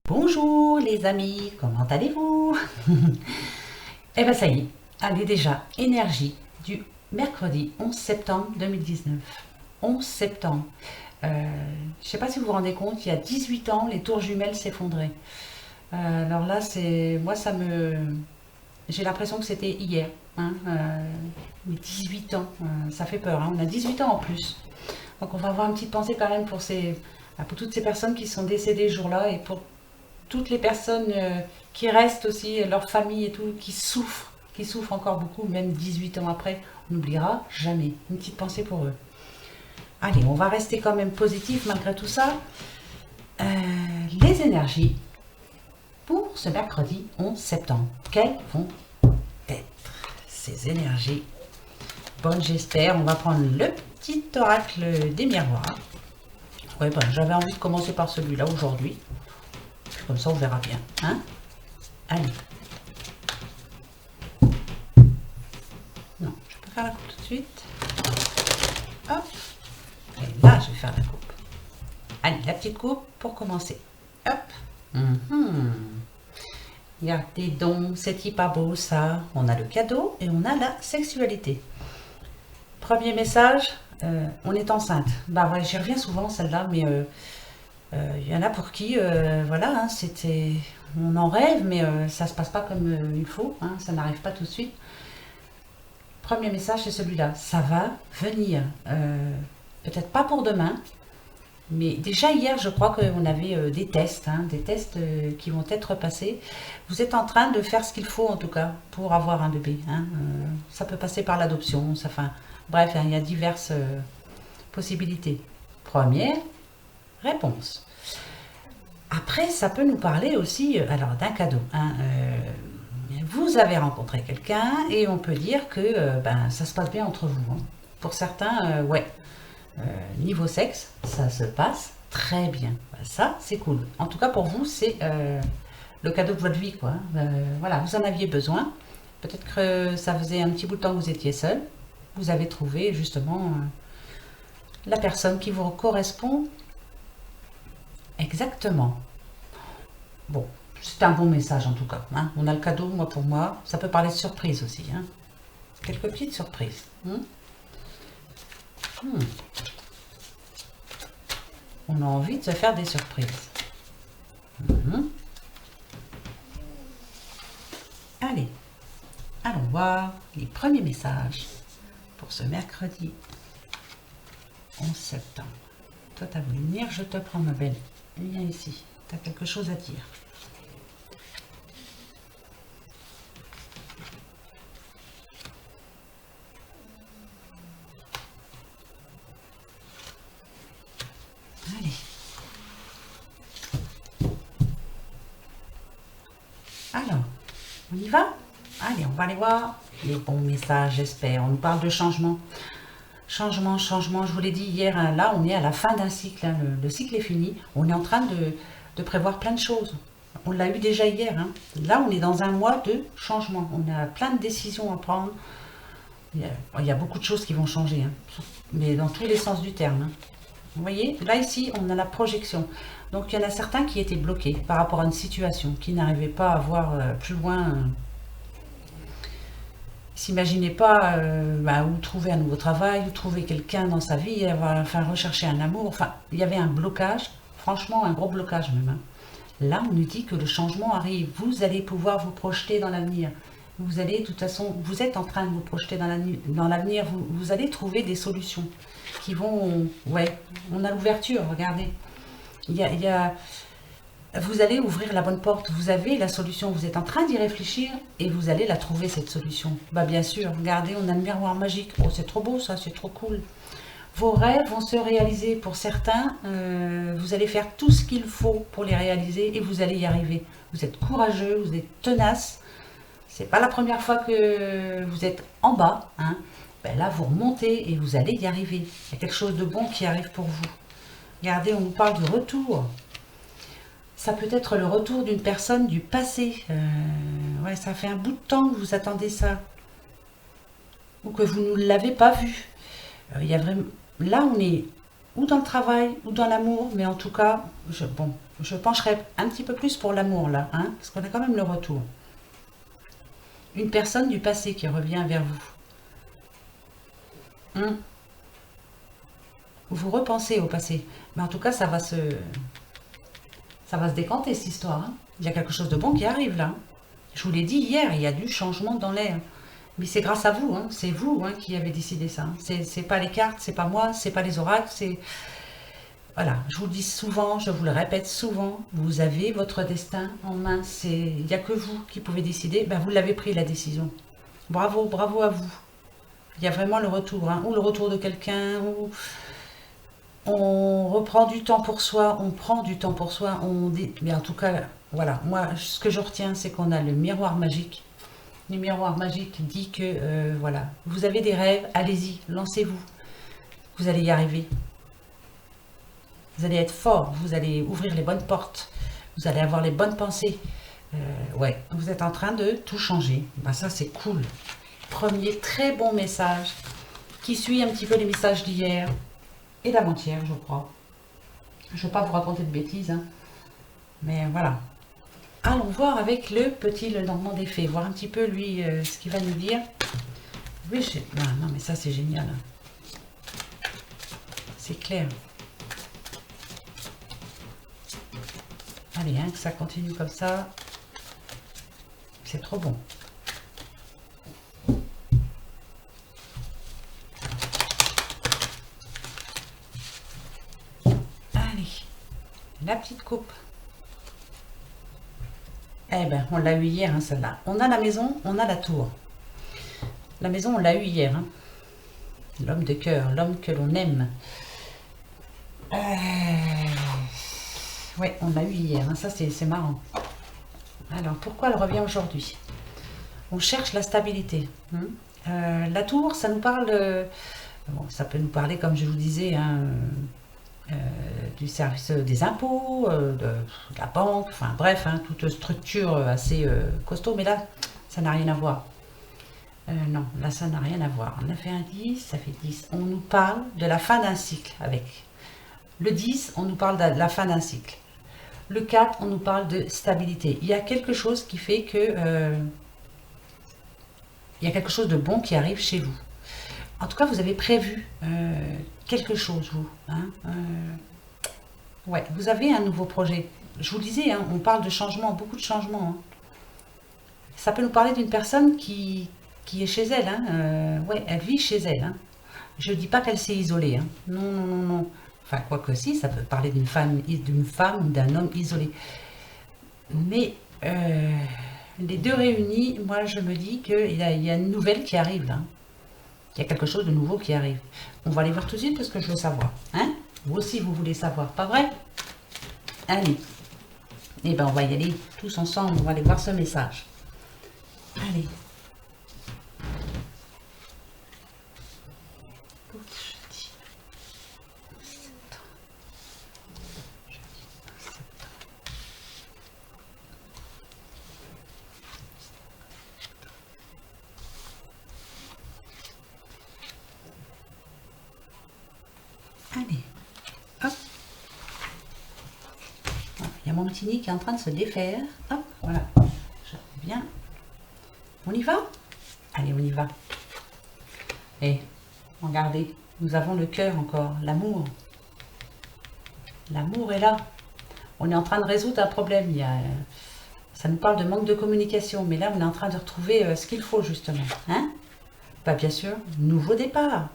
Bonjour les amis, comment allez-vous? Eh bien ça y est, allez déjà, énergie du mercredi 11 septembre 2019. 11 septembre. Je ne sais pas si vous vous rendez compte, il y a 18 ans, les tours jumelles s'effondraient. Alors là, c'est moi, j'ai l'impression que c'était hier. Hein, mais 18 ans, ça fait peur. Hein, on a 18 ans en plus. Donc on va avoir une petite pensée quand même pour toutes ces personnes qui sont décédées ce jour-là et pour toutes les personnes qui restent aussi, leur famille et tout, qui souffrent encore beaucoup, même 18 ans après, on n'oubliera jamais. Une petite pensée pour eux. Allez, on va rester quand même positif malgré tout ça. Euh, les énergies pour ce mercredi 11 septembre. Quelles vont être ces énergies? Bonne, j'espère. On va prendre le petit oracle des miroirs. Ouais, ben, j'avais envie de commencer par celui-là aujourd'hui. Comme ça, on verra bien. Hein? Allez. Non, je peux faire la coupe tout de suite. Hop. Et là, je vais faire la coupe. Allez, la petite coupe pour commencer. Hop. Regardez donc, c'est pas beau ça. On a le cadeau et on a la sexualité. Premier message, on est enceinte. Bah ouais, j'y reviens souvent celle-là, mais il y en a pour qui, voilà, hein, on en rêve, mais ça se passe pas comme il faut, hein, ça n'arrive pas tout de suite. Premier message, c'est celui-là. Ça va venir. Peut-être pas pour demain, mais déjà hier, je crois qu'on avait des tests, hein, des tests qui vont être passés. Vous êtes en train de faire ce qu'il faut, en tout cas, pour avoir un bébé. Hein. Ça peut passer par l'adoption, bref, hein, il y a diverses possibilités. Première réponse. Après, ça peut nous parler aussi alors d'un cadeau. Hein, vous avez rencontré quelqu'un et on peut dire que ben, ça se passe bien entre vous. Hein. Pour certains, ouais. Niveau sexe, ça se passe très bien. Ça, c'est cool. En tout cas, pour vous, c'est le cadeau de votre vie. Quoi. Voilà, vous en aviez besoin. Peut-être que ça faisait un petit bout de temps que vous étiez seul. Vous avez trouvé justement la personne qui vous correspond exactement. Bon, c'est un bon message en tout cas. Hein. On a le cadeau, moi pour moi. Ça peut parler de surprise aussi. Hein. Quelques petites surprises. On a envie de se faire des surprises. Allez, allons voir les premiers messages pour ce mercredi 11 septembre. Toi, t'as voulu venir, je te prends ma belle. Viens ici, t'as quelque chose à dire. Allez. Alors, on y va? Allez, on va aller voir les bons messages, j'espère. On nous parle de changement. Changement, changement, je vous l'ai dit hier, hein, là on est à la fin d'un cycle, hein, le cycle est fini, on est en train de prévoir plein de choses. On l'a eu déjà hier, hein. Là on est dans un mois de changement, on a plein de décisions à prendre. Il y a beaucoup de choses qui vont changer, hein, mais dans tous les sens du terme. Hein. Vous voyez, là ici on a la projection. Donc il y en a certains qui étaient bloqués par rapport à une situation, qui n'arrivaient pas à voir plus loin. S'imaginer pas où trouver un nouveau travail, où trouver quelqu'un dans sa vie, enfin rechercher un amour. Enfin, il y avait un blocage, franchement un gros blocage même. Hein. Là, on nous dit que le changement arrive. Vous allez pouvoir vous projeter dans l'avenir. Vous allez, de toute façon, vous êtes en train de vous projeter dans l'avenir. Vous allez trouver des solutions qui vont... Ouais, on a l'ouverture, regardez. Il y a vous allez ouvrir la bonne porte, vous avez la solution, vous êtes en train d'y réfléchir et vous allez la trouver cette solution. Bah bien sûr, regardez, on a le miroir magique, oh c'est trop beau ça, c'est trop cool. Vos rêves vont se réaliser pour certains, vous allez faire tout ce qu'il faut pour les réaliser et vous allez y arriver. Vous êtes courageux, vous êtes tenace, c'est pas la première fois que vous êtes en bas, hein. Ben là vous remontez et vous allez y arriver. Il y a quelque chose de bon qui arrive pour vous. Regardez, on nous parle du retour. Ça peut être le retour d'une personne du passé. Ouais, ça fait un bout de temps que vous attendez ça. Ou que vous ne l'avez pas vu. Il y a vraiment... Là, on est ou dans le travail, ou dans l'amour. Mais en tout cas, bon, je pencherai un petit peu plus pour l'amour là, hein, parce qu'on a quand même le retour. Une personne du passé qui revient vers vous. Vous repensez au passé. Mais en tout cas, ça va se décanter cette histoire, hein. Il y a quelque chose de bon qui arrive là. Je vous l'ai dit hier, il y a du changement dans l'air. Mais c'est grâce à vous, hein. C'est vous, hein, qui avez décidé ça. C'est pas les cartes, c'est pas moi, c'est pas les oracles, c'est... Voilà, je vous le dis souvent, je vous le répète souvent, vous avez votre destin en main. Il n'y a que vous qui pouvez décider. Ben, vous l'avez pris la décision. Bravo, bravo à vous. Il y a vraiment le retour, hein, ou le retour de quelqu'un, ou on reprend du temps pour soi, on prend du temps pour soi, on dit... Mais en tout cas, voilà, moi, ce que je retiens, c'est qu'on a le miroir magique. Le miroir magique dit que, voilà, vous avez des rêves, allez-y, lancez-vous. Vous allez y arriver. Vous allez être fort, vous allez ouvrir les bonnes portes, vous allez avoir les bonnes pensées. Ouais, vous êtes en train de tout changer. Ben ça, c'est cool. Premier très bon message qui suit un petit peu les messages d'hier et d'avant-hier, je crois. Je ne veux pas vous raconter de bêtises, hein, mais voilà. Allons voir avec le petit Lenormand des Fées, voir un petit peu lui ce qu'il va nous dire. Oui, non, mais ça c'est génial. C'est clair. Allez, hein, que ça continue comme ça. C'est trop bon. Allez, la petite coupe. Eh ben, on l'a eu hier, hein, celle-là. On a la maison, on a la tour. La maison, on l'a eu hier. Hein. L'homme de cœur, l'homme que l'on aime. Ouais, on l'a eu hier. Hein. Ça, c'est marrant. Alors, pourquoi elle revient aujourd'hui? On cherche la stabilité. Hein. La tour, ça nous parle... bon, ça peut nous parler, comme je vous disais, hein, du service des impôts, de la banque, enfin bref, hein, toute structure assez costaud, mais là, ça n'a rien à voir. Non, là, ça n'a rien à voir. On a fait un 10, ça fait 10. On nous parle de la fin d'un cycle avec. Le 10, on nous parle de la fin d'un cycle. Le 4, on nous parle de stabilité. Il y a quelque chose qui fait que... il y a quelque chose de bon qui arrive chez vous. En tout cas, vous avez prévu quelque chose, vous. Hein, ouais, vous avez un nouveau projet. Je vous le disais, hein, on parle de changement, beaucoup de changements. Hein. Ça peut nous parler d'une personne qui est chez elle. Hein, ouais, elle vit chez elle. Hein. Je ne dis pas qu'elle s'est isolée. Hein. Non, non, non, non. Enfin, quoi que si, ça peut parler d'une femme ou d'un homme isolé. Mais les deux réunis, moi, je me dis qu'il y a une nouvelle qui arrive là. Il y a quelque chose de nouveau qui arrive. On va aller voir tout de suite parce que je veux savoir. Hein? Vous aussi, vous voulez savoir, pas vrai? Allez. Eh bien, on va y aller tous ensemble. On va aller voir ce message. Allez. Allez. Hop. Il y a mon petit nid qui est en train de se défaire. Hop, voilà. Je reviens. On y va? Allez, on y va. Et regardez, nous avons le cœur encore, l'amour. L'amour est là. On est en train de résoudre un problème. Ça nous parle de manque de communication, mais là, on est en train de retrouver ce qu'il faut, justement. Hein? Bah, bien sûr, nouveau départ.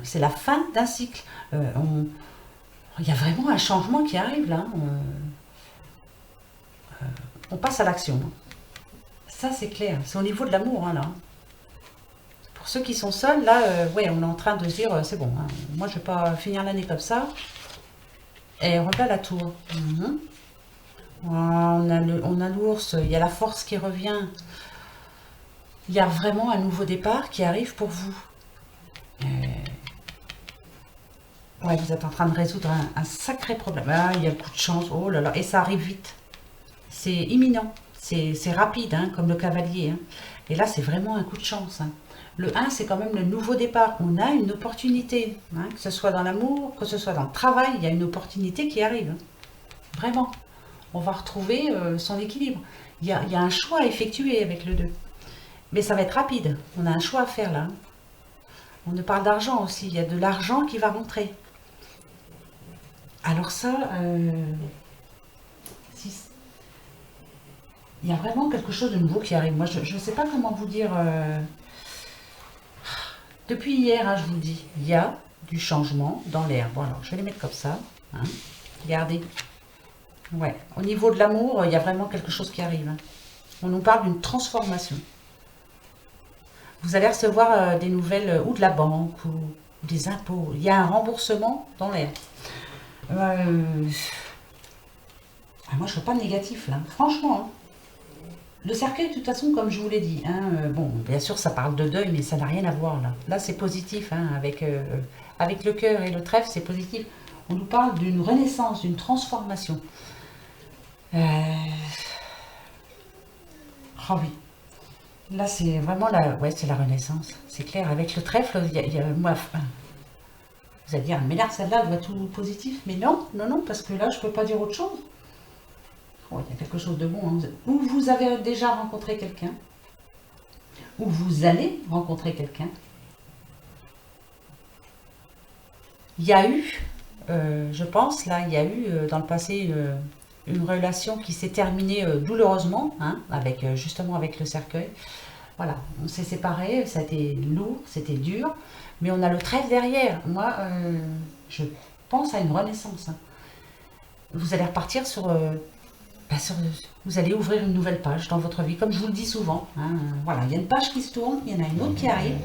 C'est la fin d'un cycle. Il y a vraiment un changement qui arrive, là. On passe à l'action. Ça, c'est clair. C'est au niveau de l'amour, hein, là. Pour ceux qui sont seuls, là, ouais, on est en train de se dire, c'est bon, hein, moi, je ne vais pas finir l'année comme ça. Et on regarde la tour. On a l'ours, il y a la force qui revient. Il y a vraiment un nouveau départ qui arrive pour vous. Ouais, vous êtes en train de résoudre un sacré problème. Ah, il y a beaucoup de chance. Oh là là, et ça arrive vite. C'est imminent. C'est rapide, hein, comme le cavalier. Hein. Et là, c'est vraiment un coup de chance. Hein. Le 1, c'est quand même le nouveau départ. On a une opportunité. Hein, que ce soit dans l'amour, que ce soit dans le travail, il y a une opportunité qui arrive. Hein. Vraiment. On va retrouver son équilibre. Il y a un choix à effectuer avec le 2. Mais ça va être rapide. On a un choix à faire là. On nous parle d'argent aussi. Il y a de l'argent qui va rentrer. Alors ça, il y a vraiment quelque chose de nouveau qui arrive. Moi, je ne sais pas comment vous dire. Depuis hier, hein, je vous le dis, il y a du changement dans l'air. Bon, alors, je vais les mettre comme ça. Hein. Regardez. Ouais. Au niveau de l'amour, il y a vraiment quelque chose qui arrive. Hein. On nous parle d'une transformation. Vous allez recevoir des nouvelles ou de la banque ou des impôts. Il y a un remboursement dans l'air. Moi, je ne veux pas de négatif, là. Franchement, hein. Le cercueil, de toute façon, comme je vous l'ai dit, hein, bon, bien sûr, ça parle de deuil, mais ça n'a rien à voir, là. Là, c'est positif, hein, avec le cœur et le trèfle, c'est positif. On nous parle d'une renaissance, d'une transformation. Oh oui. Là, c'est vraiment ouais, c'est la renaissance. C'est clair. Avec le trèfle, moi, vous allez dire, mais là, celle-là, elle doit être tout positif. Mais non, non, non, parce que là, je ne peux pas dire autre chose. Oh, il y a quelque chose de bon. Hein. Ou vous avez déjà rencontré quelqu'un, ou vous allez rencontrer quelqu'un. Il y a eu, je pense, là, il y a eu dans le passé une relation qui s'est terminée douloureusement, hein, justement avec le cercueil. Voilà, on s'est séparés, ça a été lourd, c'était dur, mais on a le trèfle derrière. Moi, je pense à une renaissance. Hein. Vous allez repartir vous allez ouvrir une nouvelle page dans votre vie, comme je vous le dis souvent. Hein. Voilà, il y a une page qui se tourne, il y en a une autre qui arrive,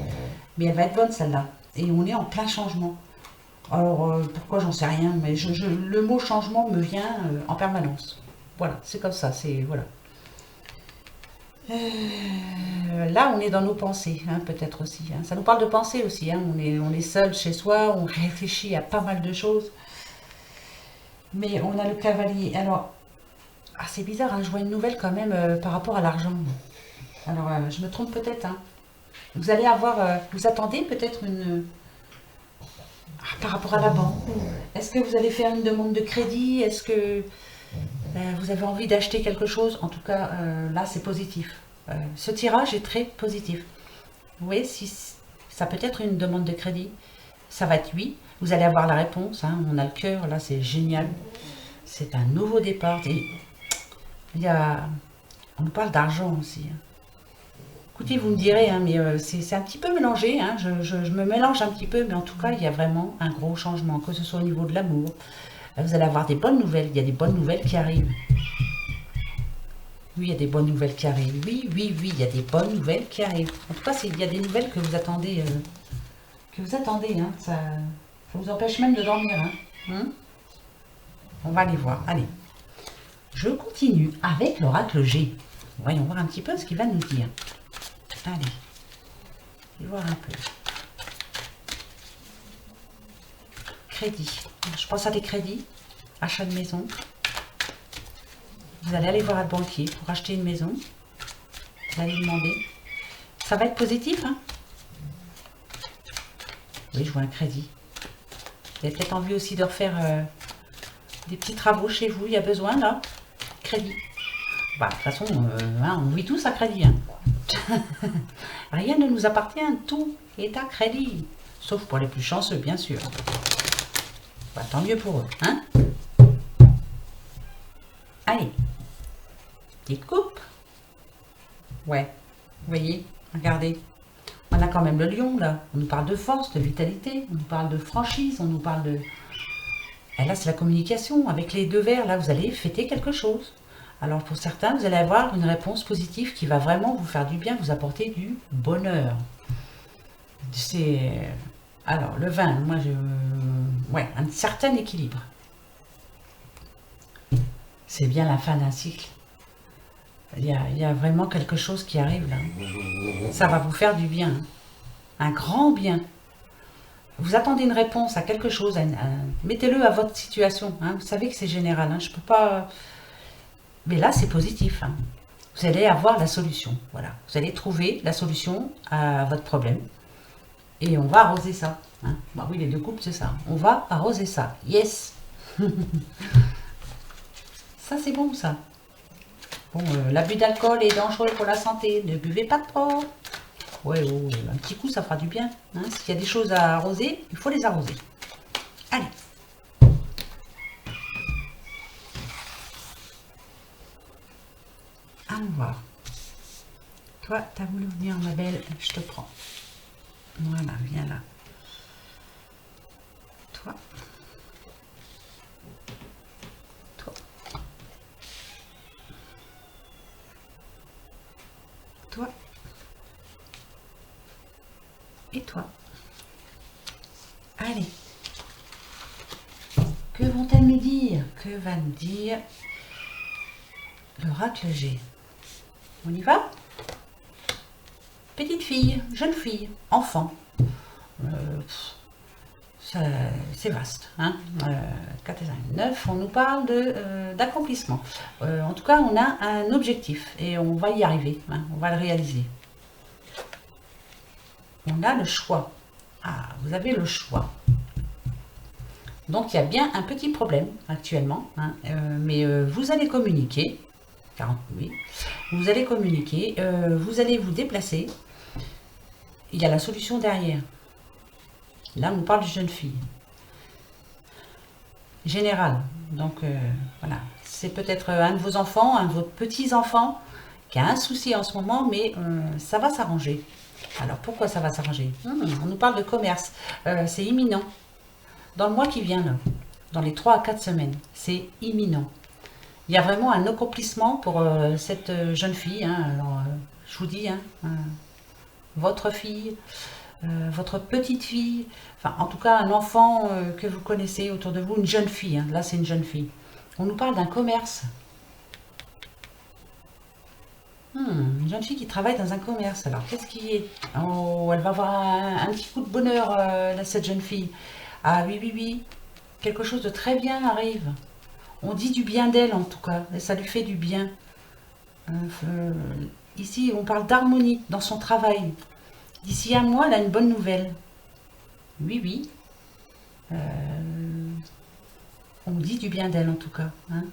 mais elle va être bonne celle-là. Et on est en plein changement. Alors, pourquoi, j'en sais rien, mais le mot changement me vient en permanence. Voilà, c'est comme ça, c'est... Voilà. Là, on est dans nos pensées, hein, peut-être aussi. Hein. Ça nous parle de pensée aussi. Hein. On est seul chez soi, on réfléchit à pas mal de choses. Mais on a le cavalier. Alors, c'est bizarre, hein, je vois une nouvelle quand même par rapport à l'argent. Alors, je me trompe peut-être. Hein. Vous allez avoir... vous attendez peut-être une... par rapport à la banque. Est-ce que vous allez faire une demande de crédit? Est-ce que vous avez envie d'acheter quelque chose? En tout cas, là, c'est positif. Ce tirage est très positif. Vous voyez, si ça peut être une demande de crédit, ça va être oui. Vous allez avoir la réponse. Hein, on a le cœur, là, c'est génial. C'est un nouveau départ. Et on nous parle d'argent aussi. Hein. Écoutez, vous me direz, hein, mais c'est un petit peu mélangé, hein, je me mélange un petit peu, mais en tout cas, il y a vraiment un gros changement, que ce soit au niveau de l'amour. Vous allez avoir des bonnes nouvelles, il y a des bonnes nouvelles qui arrivent. Oui, il y a des bonnes nouvelles qui arrivent. Oui, oui, oui, il y a des bonnes nouvelles qui arrivent. En tout cas, il y a des nouvelles que vous attendez. Hein, ça vous empêche même de dormir. Hein. On va aller voir. Allez, je continue avec l'oracle G. Voyons voir un petit peu ce qu'il va nous dire. Allez, je vais voir un peu. Crédit. Je pense à des crédits, achat de maison. Vous allez aller voir un banquier pour acheter une maison. Vous allez demander. Ça va être positif, hein? Oui, je vois un crédit. Vous avez peut-être envie aussi de refaire des petits travaux chez vous. Il y a besoin, là. Crédit. Bah, de toute façon, hein, on vit tous à crédit. Hein. Rien ne nous appartient, tout est à crédit. Sauf pour les plus chanceux, bien sûr. Bah, tant mieux pour eux. Hein. Allez. Petite coupe. Ouais. Vous voyez, regardez. On a quand même le lion, là. On nous parle de force, de vitalité. On nous parle de franchise. On nous parle de... Et là, c'est la communication. Avec les deux verres, là, vous allez fêter quelque chose. Alors, pour certains, vous allez avoir une réponse positive qui va vraiment vous faire du bien, vous apporter du bonheur. C'est... Alors, le vin, moi, ouais, un certain équilibre. C'est bien la fin d'un cycle. Il y a vraiment quelque chose qui arrive, là. Ça va vous faire du bien. Hein. Un grand bien. Vous attendez une réponse à quelque chose, mettez-le à votre situation. Hein. Vous savez que c'est général, hein. Je peux pas... Mais là, c'est positif. Hein. Vous allez avoir la solution. Voilà. Vous allez trouver la solution à votre problème. Et on va arroser ça. Hein. Bah oui, les deux coupes, c'est ça. On va arroser ça. Yes. Ça, c'est bon, ça. Bon, l'abus d'alcool est dangereux pour la santé. Ne buvez pas trop. Ouais, oh, un petit coup, ça fera du bien. Hein. S'il y a des choses à arroser, il faut les arroser. Allez. Allons voir. Toi, t'as voulu venir, ma belle, je te prends. Voilà, viens là. Toi. Toi. Toi. Et toi. Allez. Que vont-elles nous dire? Que va nous dire l'oracle G? On y va? Petite fille, jeune fille, enfant. C'est vaste. Hein 4 et 5, 9, on nous parle d'accomplissement. En tout cas, on a un objectif et on va y arriver. Hein, on va le réaliser. On a le choix. Ah, vous avez le choix. Donc, il y a bien un petit problème actuellement. Hein, mais vous allez communiquer. 40, oui. Vous allez communiquer. Vous allez vous déplacer. Il y a la solution derrière. Là, on parle de jeune fille. Général. Donc, voilà. C'est peut-être un de vos enfants, un de vos petits-enfants qui a un souci en ce moment, mais ça va s'arranger. Alors, pourquoi ça va s'arranger? On nous parle de commerce. C'est imminent. Dans le mois qui vient, là, dans les 3 à 4 semaines, c'est imminent. Il y a vraiment un accomplissement pour cette jeune fille. Hein. Alors, je vous dis, hein, votre fille, votre petite fille, enfin en tout cas un enfant que vous connaissez autour de vous, une jeune fille, hein, là c'est une jeune fille. On nous parle d'un commerce. Une jeune fille qui travaille dans un commerce, alors qu'est-ce qui est? Oh, elle va avoir un petit coup de bonheur, là, cette jeune fille. Ah oui, oui, oui, quelque chose de très bien arrive. On dit du bien d'elle en tout cas, et ça lui fait du bien. Ici on parle d'harmonie dans son travail. D'ici un mois, elle a une bonne nouvelle. Oui, oui. On dit du bien d'elle en tout cas. Hein.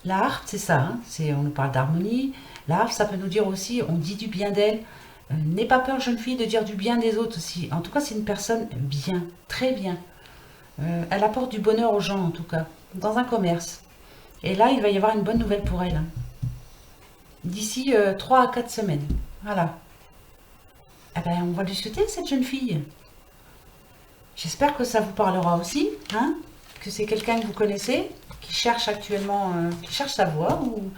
La harpe, c'est ça. Hein. On nous parle d'harmonie. La harpe, ça peut nous dire aussi, on dit du bien d'elle. N'aie pas peur, jeune fille, de dire du bien des autres aussi. En tout cas, c'est une personne bien, très bien. Elle apporte du bonheur aux gens en tout cas, dans un commerce. Et là, il va y avoir une bonne nouvelle pour elle. Hein. D'ici 3 à 4 semaines. Voilà. Eh ben, on va lui souhaiter cette jeune fille. J'espère que ça vous parlera aussi, hein, que c'est quelqu'un que vous connaissez, qui cherche actuellement, qui cherche sa voie. Ou...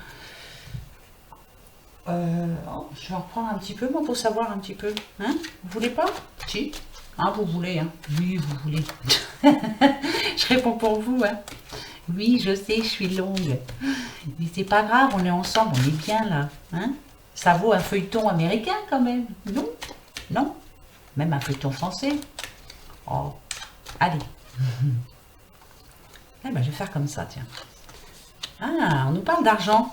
je vais en reprendre un petit peu, moi, pour savoir un petit peu. Hein, vous voulez pas? Si. Ah, vous voulez, hein. Oui, vous voulez. Je réponds pour vous, hein. Oui, je sais, je suis longue. Mais c'est pas grave, on est ensemble, on est bien là. Hein, ça vaut un feuilleton américain quand même. Non? Non? Même un feuilleton français. Oh, allez. Eh ben, je vais faire comme ça, tiens. Ah, on nous parle d'argent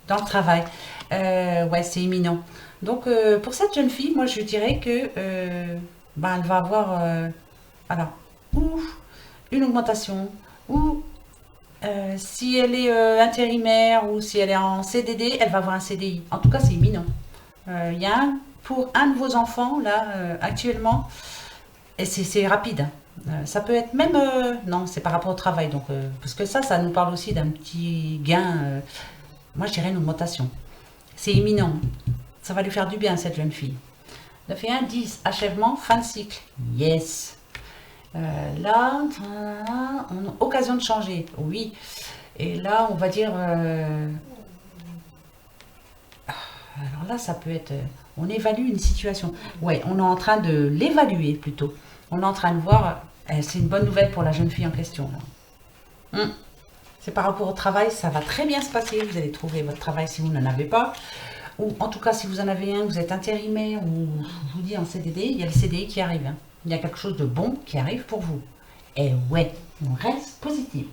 dans le travail. Ouais, c'est imminent. Donc, pour cette jeune fille, moi, je dirais que ben, elle va avoir alors, ou une augmentation, ou si elle est intérimaire, ou si elle est en CDD, elle va avoir un CDI. En tout cas, c'est imminent. Il y a pour un de vos enfants, là, actuellement, et c'est rapide. Hein. Ça peut être même... non, c'est par rapport au travail. Donc, parce que ça nous parle aussi d'un petit gain. Moi, je dirais une augmentation. C'est imminent. Ça va lui faire du bien, cette jeune fille. 9 et 1, 10. Achèvement, fin de cycle. Yes. Là, on a occasion de changer. Oui. Et là, on va dire... alors là, ça peut être... on évalue une situation. Ouais, on est en train de l'évaluer plutôt. On est en train de voir... c'est une bonne nouvelle pour la jeune fille en question. Là. C'est par rapport au travail, ça va très bien se passer. Vous allez trouver votre travail si vous n'en avez pas. Ou en tout cas, si vous en avez un, vous êtes intérimaire ou je vous dis en CDD, il y a le CDI qui arrive. Hein. Il y a quelque chose de bon qui arrive pour vous. Et ouais, on reste positif.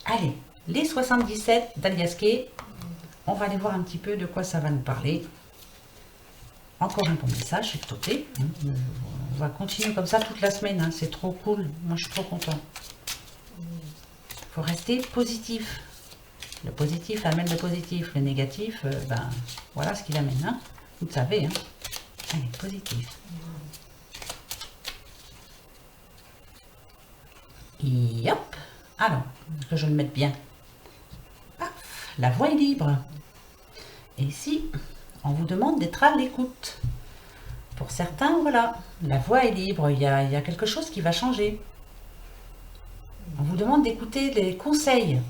Allez, les 77 d'Aliaské, on va aller voir un petit peu de quoi ça va nous parler. Encore un bon message, c'est toté. On va continuer comme ça toute la semaine, hein. C'est trop cool. Moi, je suis trop content. faut rester positif. Le positif amène le positif. Le négatif, ben, voilà ce qu'il amène. Hein. Vous le savez. Hein. Allez, positif. Et hop. Alors, que je le mette bien. Paf, la voie est libre. Et ici, on vous demande d'être à l'écoute. Pour certains, voilà, la voie est libre. Il y a quelque chose qui va changer. On vous demande d'écouter les conseils.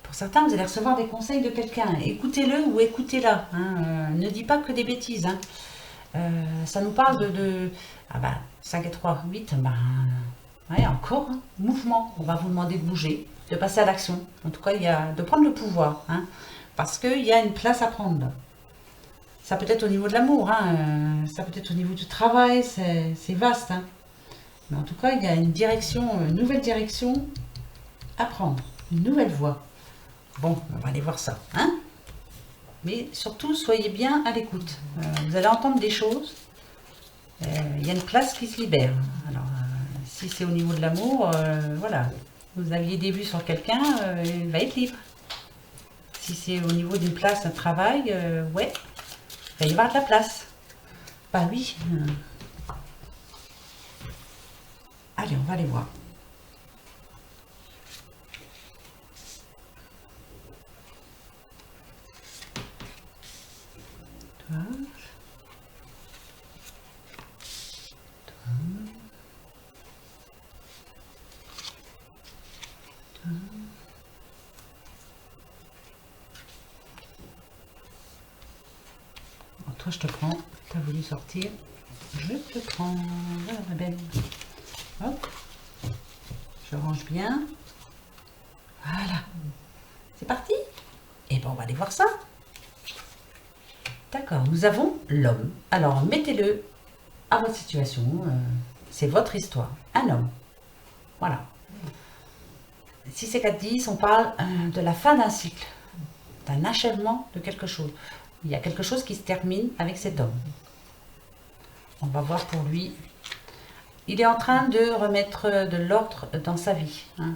Pour certains, vous allez recevoir des conseils de quelqu'un. Écoutez-le ou écoutez-la. Hein. Ne dis pas que des bêtises. Hein. Ça nous parle de ah bah, 5 et 3, 8. Bah, ouais, encore, hein, mouvement. On va vous demander de bouger, de passer à l'action. En tout cas, il y a de prendre le pouvoir. Hein, parce qu'il y a une place à prendre. Ça peut être au niveau de l'amour. Hein, ça peut être au niveau du travail. C'est vaste. Hein. Mais en tout cas, il y a une direction, une nouvelle direction à prendre. Une nouvelle voie. Bon, on va aller voir ça. Hein, mais surtout, soyez bien à l'écoute. Vous allez entendre des choses. Il y a une place qui se libère. Alors, si c'est au niveau de l'amour, voilà. Vous aviez des vues sur quelqu'un, il va être libre. Si c'est au niveau d'une place, d'un travail, ouais, il va y avoir de la place. Bah oui. Allez, on va aller voir. Toi, je te prends. Tu as voulu sortir. Je te prends. Voilà, ma belle. Hop. Je range bien. Voilà. C'est parti. Et ben, on va aller voir ça. D'accord. Nous avons l'homme. Alors, mettez-le à votre situation. C'est votre histoire. Un homme. Voilà. Si c'est 4-10, on parle de la fin d'un cycle. D'un achèvement de quelque chose. Il y a quelque chose qui se termine avec cet homme. On va voir pour lui. Il est en train de remettre de l'ordre dans sa vie. Hein.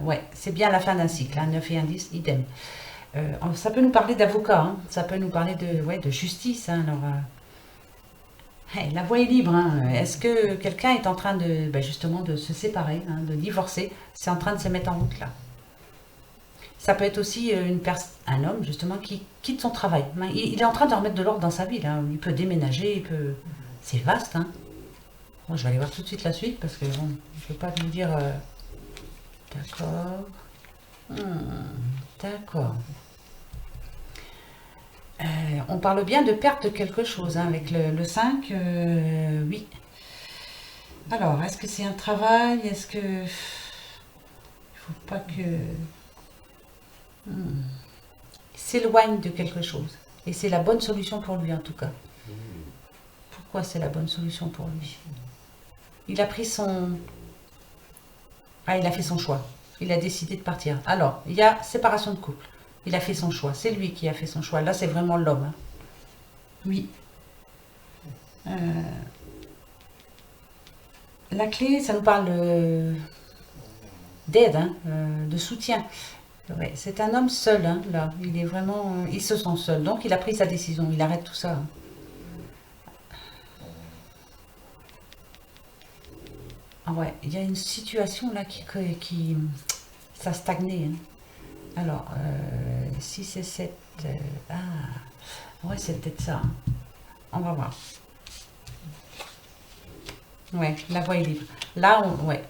Ouais, c'est bien la fin d'un cycle. Hein, 9 et 1, 10, idem. Ça peut nous parler d'avocat. Hein. Ça peut nous parler de justice. Hein. Alors, hey, la voie est libre. Hein. Est-ce que quelqu'un est en train de, justement de se séparer, hein, de divorcer? C'est en train de se mettre en route là. Ça peut être aussi un homme, justement, qui quitte son travail. Il est en train de remettre de l'ordre dans sa vie. Là. Il peut déménager, c'est vaste. Hein. Bon, je vais aller voir tout de suite la suite, parce que bon, je ne peux pas vous dire... D'accord. D'accord. On parle bien de perte de quelque chose, hein, avec le 5. Oui. Alors, est-ce que c'est un travail? Est-ce que... Il ne faut pas que... Il s'éloigne de quelque chose. Et c'est la bonne solution pour lui, en tout cas. Pourquoi c'est la bonne solution pour lui? Il a pris son... Ah, il a fait son choix. Il a décidé de partir. Alors, il y a séparation de couple. Il a fait son choix. C'est lui qui a fait son choix. Là, c'est vraiment l'homme. Hein. Oui. La clé, ça nous parle d'aide, hein, de soutien. Ouais, c'est un homme seul, hein, là. Il est vraiment... il se sent seul. Donc, il a pris sa décision. Il arrête tout ça. Hein. Ah ouais, il y a une situation là qui ça stagnait. Hein. Alors, 6 et 7... ah, ouais, c'est peut-être ça. Hein. On va voir. Ouais, la voie est libre. Là, ouais,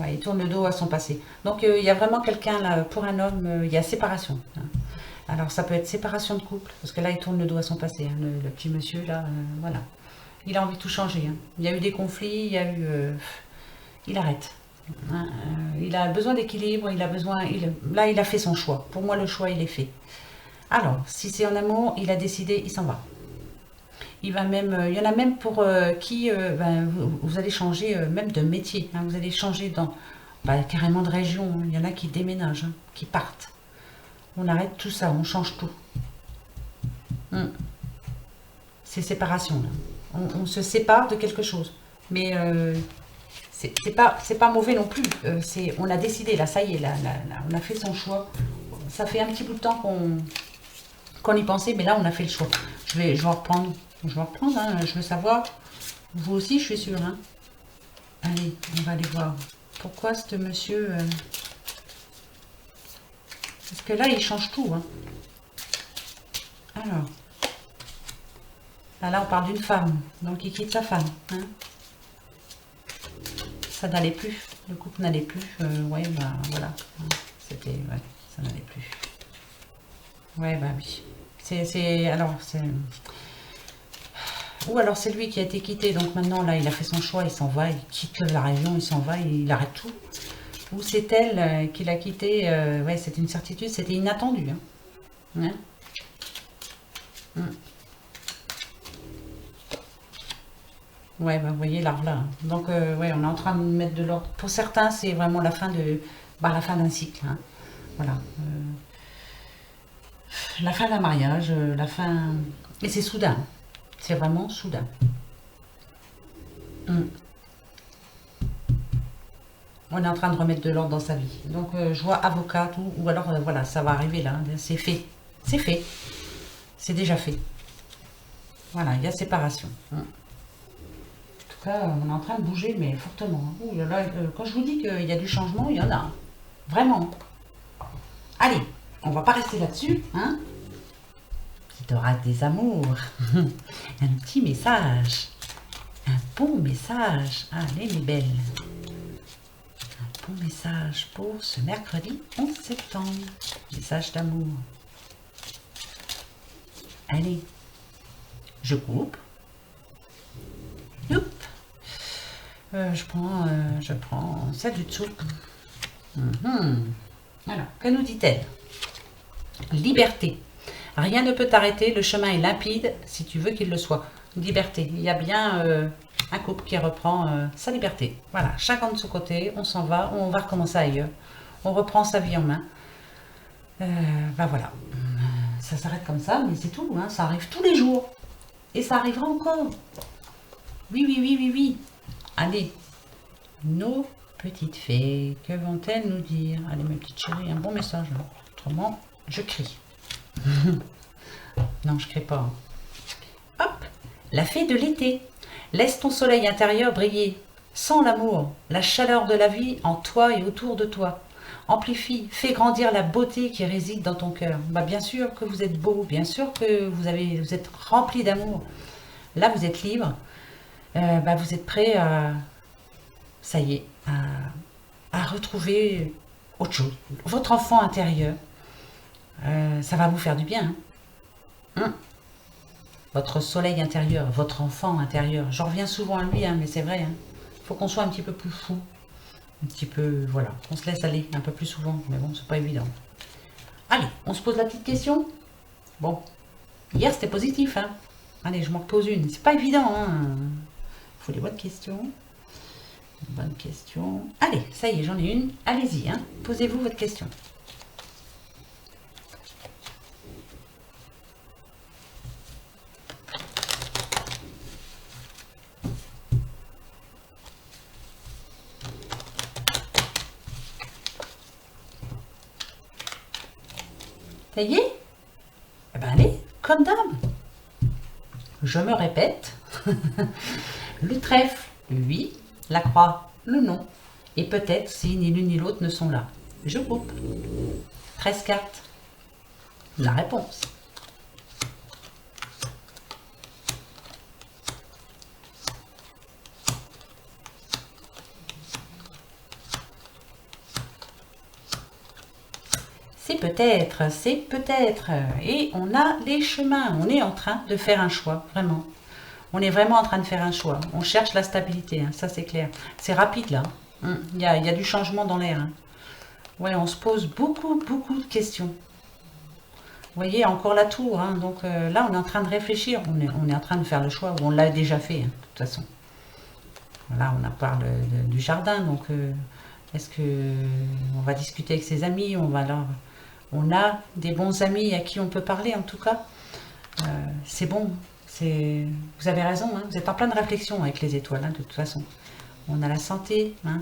il tourne le dos à son passé. Donc, il y a vraiment quelqu'un là, pour un homme, il y a séparation. Hein. Alors, ça peut être séparation de couple, parce que là, il tourne le dos à son passé. Hein, le petit monsieur, là, voilà. Il a envie de tout changer. Hein. Il y a eu des conflits, il y a eu... il arrête. Hein, il a besoin d'équilibre, il a besoin... là, il a fait son choix. Pour moi, le choix, il est fait. Alors, si c'est en amour, il a décidé, il s'en va. Il va même, il y en a même pour qui vous allez changer même de métier. Hein, vous allez changer carrément de région. Hein. Il y en a qui déménagent, hein, qui partent. On arrête tout ça, on change tout. C'est séparation. Là. On se sépare de quelque chose. Mais c'est pas mauvais non plus. On a décidé, là, ça y est, là, on a fait son choix. Ça fait un petit bout de temps qu'on y pensait, mais là, on a fait le choix. Je vais reprendre. Je vais reprendre, hein, je veux savoir. Vous aussi, je suis sûre. Hein. Allez, on va aller voir. Pourquoi ce monsieur... Parce que là, il change tout. Hein. Alors. Là, on parle d'une femme. Donc, il quitte sa femme. Hein. Ça n'allait plus. Le couple n'allait plus. Ouais, bah voilà. C'était... Ouais, ça n'allait plus. Ouais, bah oui. Alors, c'est... Ou alors c'est lui qui a été quitté, donc maintenant là il a fait son choix, il s'en va, il quitte la région, il s'en va, il arrête tout. Ou c'est elle qui l'a quitté, ouais c'était une certitude, c'était inattendu. Hein. Hein. Ouais, bah, vous voyez l'arbre là. Donc ouais, on est en train de mettre de l'ordre. Pour certains c'est vraiment la fin la fin d'un cycle. Hein. Voilà. La fin d'un mariage, la fin... Et c'est soudain. C'est vraiment soudain. On est en train de remettre de l'ordre dans sa vie. Donc, je vois avocat, tout, ou alors, voilà, ça va arriver là. C'est fait. C'est fait. C'est déjà fait. Voilà, il y a séparation. En tout cas, on est en train de bouger, mais fortement. Ouh là là, quand je vous dis qu'il y a du changement, il y en a. Vraiment. Allez, on va pas rester là-dessus, hein. Orage des amours, un petit message, un bon message, allez mes belles, un bon message pour ce mercredi 11 septembre, message d'amour. Allez, je coupe, Youp. Je prends celle du dessous. Alors, que nous dit-elle? Liberté. Rien ne peut t'arrêter, le chemin est limpide si tu veux qu'il le soit. Liberté. Il y a bien un couple qui reprend sa liberté. Voilà, chacun de son côté, on s'en va, on va recommencer ailleurs. On reprend sa vie en main. Ben voilà. Ça s'arrête comme ça, mais c'est tout. Hein, ça arrive tous les jours. Et ça arrivera encore. Oui, oui, oui, oui, oui. Allez, nos petites fées, que vont-elles nous dire? Allez, mes petites chéries, un bon message. Là. Autrement, je crie. Non, je crie pas. Hop, la fée de l'été. Laisse ton soleil intérieur briller. Sens l'amour, la chaleur de la vie en toi et autour de toi. Amplifie, fais grandir la beauté qui réside dans ton cœur. Bah, bien sûr que vous êtes beau, bien sûr que vous êtes rempli d'amour. Là, vous êtes libre. Vous êtes prêt à... Ça y est, à retrouver autre chose. Votre enfant intérieur. Ça va vous faire du bien. Hein. Votre soleil intérieur, votre enfant intérieur. J'en reviens souvent à lui, hein, mais c'est vrai. Il faut qu'on soit un petit peu plus fou. Un petit peu, voilà. On se laisse aller un peu plus souvent. Mais bon, c'est pas évident. Allez, on se pose la petite question. Bon, hier c'était positif. Hein. Allez, je m'en repose une. C'est pas évident. Il faut des bonnes questions. Une bonne question. Allez, ça y est, j'en ai une. Allez-y, hein. Posez-vous votre question. Ça y est? Eh ben allez, comme d'hab. Je me répète. Le trèfle, le oui. La croix, le non. Et peut-être si ni l'une ni l'autre ne sont là. Je coupe. 13 cartes. La réponse. C'est peut-être. Et on a les chemins. On est en train de faire un choix, vraiment. On est vraiment en train de faire un choix. On cherche la stabilité, hein, ça c'est clair. C'est rapide là. Il y a du changement dans l'air. Hein. Ouais, on se pose beaucoup de questions. Vous voyez, encore la tour. Hein, donc là, on est en train de réfléchir. On est en train de faire le choix. On l'a déjà fait, hein, de toute façon. Voilà, on parle du jardin. Donc, est-ce que on va discuter avec ses amis? On a des bons amis à qui on peut parler, en tout cas. C'est bon. Vous avez raison, hein, vous êtes en pleine réflexion avec les étoiles, hein, de toute façon. on a la santé. Hein.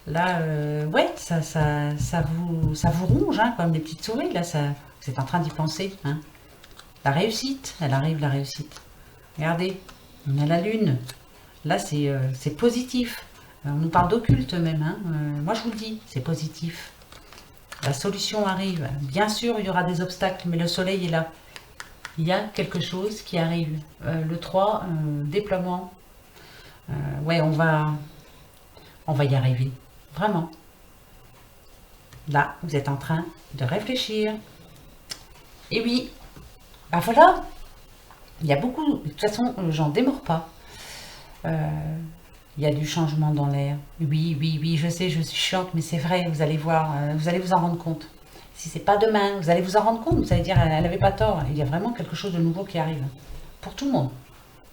Là, ouais, ça vous ronge, hein, comme des petites souris. Là, ça, vous êtes en train d'y penser. Hein. La réussite, elle arrive, la réussite. Regardez, on a la lune. Là, c'est positif. On nous parle d'occulte même. Hein. Moi, je vous le dis, c'est positif. La solution arrive. Bien sûr, il y aura des obstacles, mais le soleil est là. Il y a quelque chose qui arrive. Le 3, déploiement. Ouais, on va y arriver. Vraiment. Là, vous êtes en train de réfléchir. Et oui, bah voilà. Il y a beaucoup. De toute façon, j'en démords pas. Il y a du changement dans l'air. Oui, oui, oui, je sais, je suis chiante, mais c'est vrai, vous allez voir, vous allez vous en rendre compte. Si c'est pas demain, vous allez vous en rendre compte, vous allez dire, elle n'avait pas tort, il y a vraiment quelque chose de nouveau qui arrive. Pour tout le monde.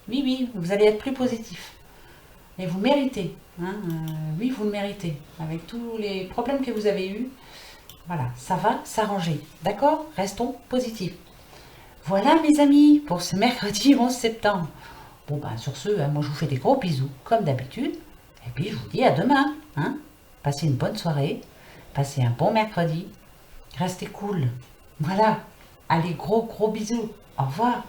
Oui, oui, vous allez être plus positif. Et vous méritez. Hein, oui, vous le méritez. Avec tous les problèmes que vous avez eus, voilà, ça va s'arranger. D'accord? Restons positifs. Voilà, mes amis, pour ce mercredi 11 septembre. Bon, bah, sur ce, moi, je vous fais des gros bisous, comme d'habitude. Et puis, je vous dis à demain. Hein. Passez une bonne soirée. Passez un bon mercredi. Restez cool. Voilà. Allez, gros bisous. Au revoir.